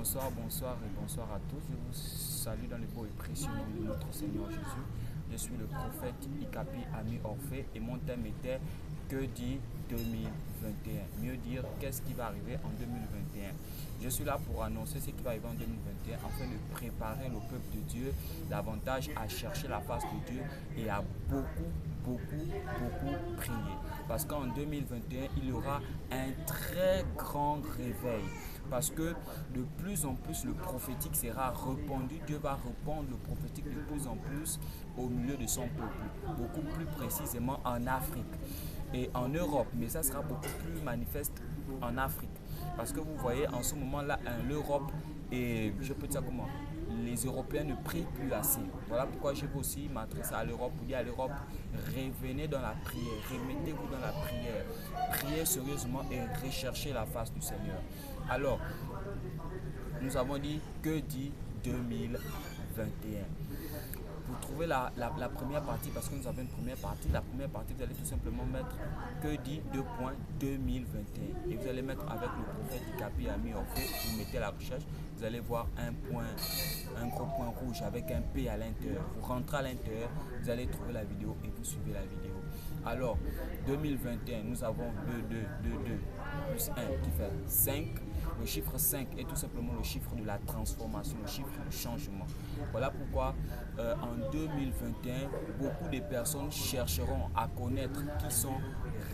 Bonsoir et bonsoir à tous. Je vous salue dans le beau et précieux nom de notre Seigneur Jésus. Je suis le prophète Ikapi Ami Orphée et mon thème était que dit 2021. Mieux dire, qu'est-ce qui va arriver en 2021. Je suis là pour annoncer ce qui va arriver en 2021 afin de préparer le peuple de Dieu davantage à chercher la face de Dieu et à beaucoup prier. Parce qu'en 2021, il y aura un très grand réveil. Parce que de plus en plus, le prophétique sera répandu. Dieu va répandre le prophétique de plus en plus au milieu de son peuple. Beaucoup plus précisément en Afrique et en Europe. Mais ça sera beaucoup plus manifeste en Afrique. Parce que vous voyez, en ce moment-là, l'Europe, et je peux dire comment, les Européens ne prient plus assez. Voilà pourquoi je veux aussi m'adresser à l'Europe pour dire à l'Europe, revenez dans la prière, remettez-vous dans la prière, priez sérieusement et recherchez la face du Seigneur. Alors, nous avons dit que dit 2021. Pour trouver la première partie, parce que nous avons une première partie, la première partie, vous allez tout simplement mettre que dit 2021 et vous allez mettre avec le prophète Ikapi Ami Orphée, vous mettez la recherche, vous allez voir un gros point rouge avec un P à l'intérieur. Vous rentrez à l'intérieur, vous allez trouver la vidéo et vous suivez la vidéo. Alors, 2021, nous avons 2 plus 1 qui fait 5. Le chiffre 5 est tout simplement le chiffre de la transformation, le chiffre du changement. Voilà pourquoi en 2021, beaucoup de personnes chercheront à connaître qui sont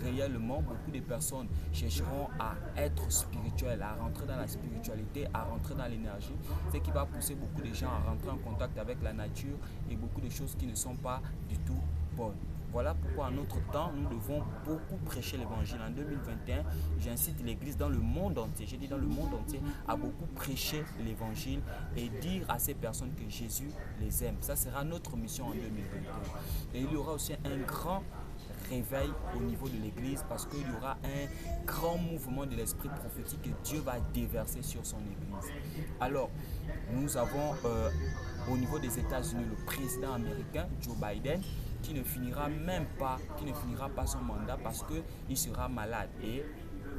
réellement. Beaucoup de personnes chercheront à être spirituelles, à rentrer dans la spiritualité, à rentrer dans l'énergie. Ce qui va pousser beaucoup de gens à rentrer en contact avec la nature et beaucoup de choses qui ne sont pas du tout bonnes. Voilà pourquoi en notre temps, nous devons beaucoup prêcher l'évangile. En 2021, j'incite l'église dans le monde entier, j'ai dit dans le monde entier, à beaucoup prêcher l'évangile et dire à ces personnes que Jésus les aime. Ça sera notre mission en 2021. Et il y aura aussi un grand réveil au niveau de l'église parce qu'il y aura un grand mouvement de l'esprit prophétique que Dieu va déverser sur son église. Alors, nous avons au niveau des États-Unis le président américain Joe Biden qui ne finira pas son mandat parce qu'il sera malade et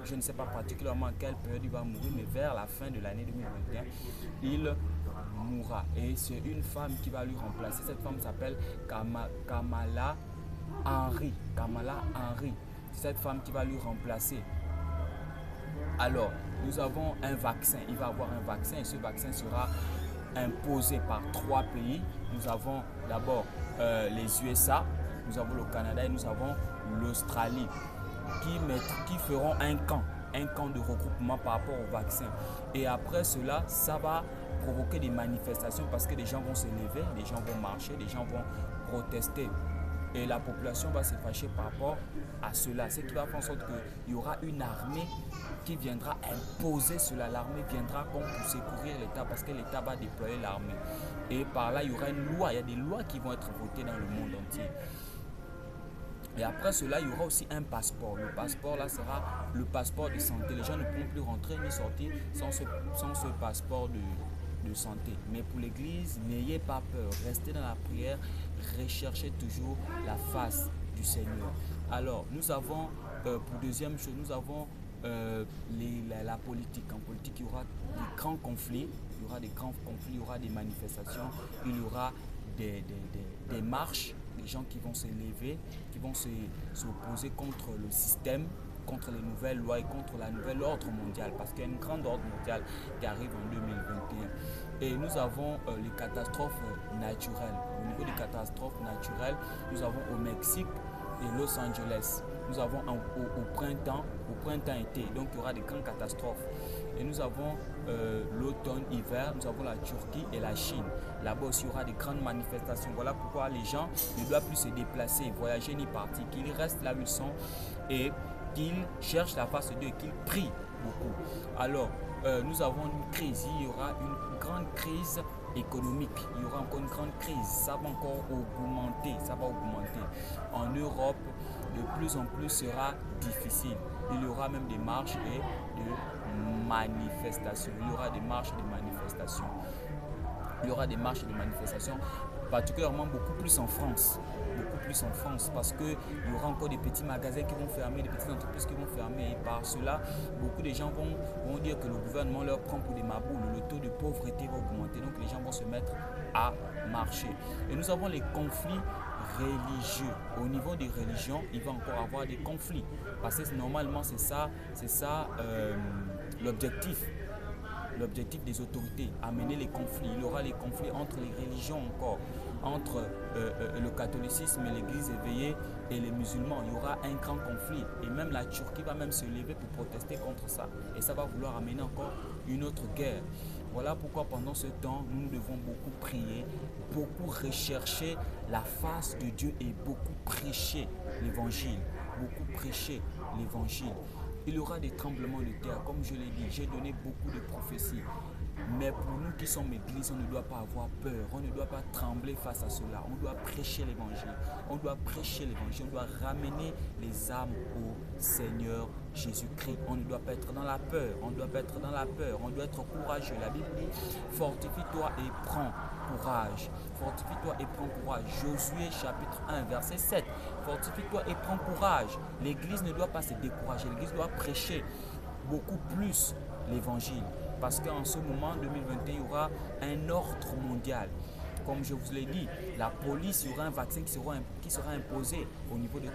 je ne sais pas particulièrement à quelle période il va mourir, mais vers la fin de l'année 2021, il mourra. Et c'est une femme qui va lui remplacer. Cette femme s'appelle Kamala Harris. C'est cette femme qui va lui remplacer. Alors, nous avons un vaccin. Il va avoir un vaccin et ce vaccin sera imposé par 3 pays. Nous avons d'abord les USA, nous avons le Canada et nous avons l'Australie qui feront un camp de regroupement par rapport au vaccin. Et après cela, ça va provoquer des manifestations parce que les gens vont se lever, les gens vont marcher, les gens vont protester. Et la population va se fâcher par rapport à cela. Ce qui va faire en sorte qu'il y aura une armée qui viendra imposer cela. L'armée viendra comme pour secourir l'État parce que l'État va déployer l'armée. Et par là, il y aura une loi. Il y a des lois qui vont être votées dans le monde entier. Et après cela, il y aura aussi un passeport. Le passeport là sera le passeport de santé. Les gens ne pourront plus rentrer ni sortir sans ce passeport de santé. Mais pour l'église, n'ayez pas peur. Restez dans la prière. Recherchez toujours la face du Seigneur. Alors, nous avons, pour deuxième chose, nous avons la politique. En politique, il y aura des grands conflits. Il y aura des grands conflits, il y aura des manifestations, il y aura des marches, des gens qui vont se lever, qui vont s'opposer contre le système, contre les nouvelles lois et contre la nouvelle ordre mondiale, parce qu'il y a une grande ordre mondiale qui arrive en 2021. Et nous avons les catastrophes naturelles. Au niveau des catastrophes naturelles, nous avons au Mexique et Los Angeles. Nous avons au printemps-été, donc il y aura des grandes catastrophes. Et nous avons l'automne-hiver, nous avons la Turquie et la Chine. Là-bas aussi, il y aura des grandes manifestations. Voilà pourquoi les gens ne doivent plus se déplacer, voyager ni partir, qu'ils restent là où ils sont et qu'ils cherchent la face de Dieu et qu'ils prient beaucoup. Alors, nous avons une crise, il y aura une grande crise économique, il y aura encore une grande crise, ça va encore augmenter, En Europe, de plus en plus sera difficile. Il y aura même des marches et de manifestations. Il y aura des marches et des manifestations. particulièrement beaucoup plus en France. Beaucoup plus en France, parce qu'il y aura encore des petits magasins qui vont fermer, des petites entreprises qui vont fermer. Et par cela, beaucoup de gens vont dire que le gouvernement leur prend pour des maboules. Le taux de pauvreté va augmenter. Donc les gens vont se mettre à marcher. Et nous avons les conflits religieux. Au niveau des religions, il va encore avoir des conflits. Parce que normalement, c'est ça l'objectif. L'objectif des autorités, amener les conflits. Il y aura les conflits entre les religions encore, entre le catholicisme et l'église éveillée et les musulmans. Il y aura un grand conflit. Et même la Turquie va même se lever pour protester contre ça. Et ça va vouloir amener encore une autre guerre. Voilà pourquoi pendant ce temps, nous devons beaucoup prier, beaucoup rechercher la face de Dieu et beaucoup prêcher l'évangile. Beaucoup prêcher l'évangile. Il y aura des tremblements de terre, comme je l'ai dit, j'ai donné beaucoup de prophéties. Mais pour nous qui sommes église, on ne doit pas avoir peur, on ne doit pas trembler face à cela. On doit prêcher l'évangile, on doit prêcher l'évangile, on doit ramener les âmes au Seigneur Jésus-Christ. On ne doit pas être dans la peur, on doit pas être dans la peur, on doit être courageux. La Bible dit, fortifie-toi et prends courage. Fortifie-toi et prends courage. Josué chapitre 1 verset 7. Fortifie-toi et prends courage. L'église ne doit pas se décourager, l'église doit prêcher beaucoup plus l'évangile. Parce qu'en ce moment, 2021, il y aura un ordre mondial. Comme je vous l'ai dit, la police, il y aura un vaccin qui sera imposé au niveau de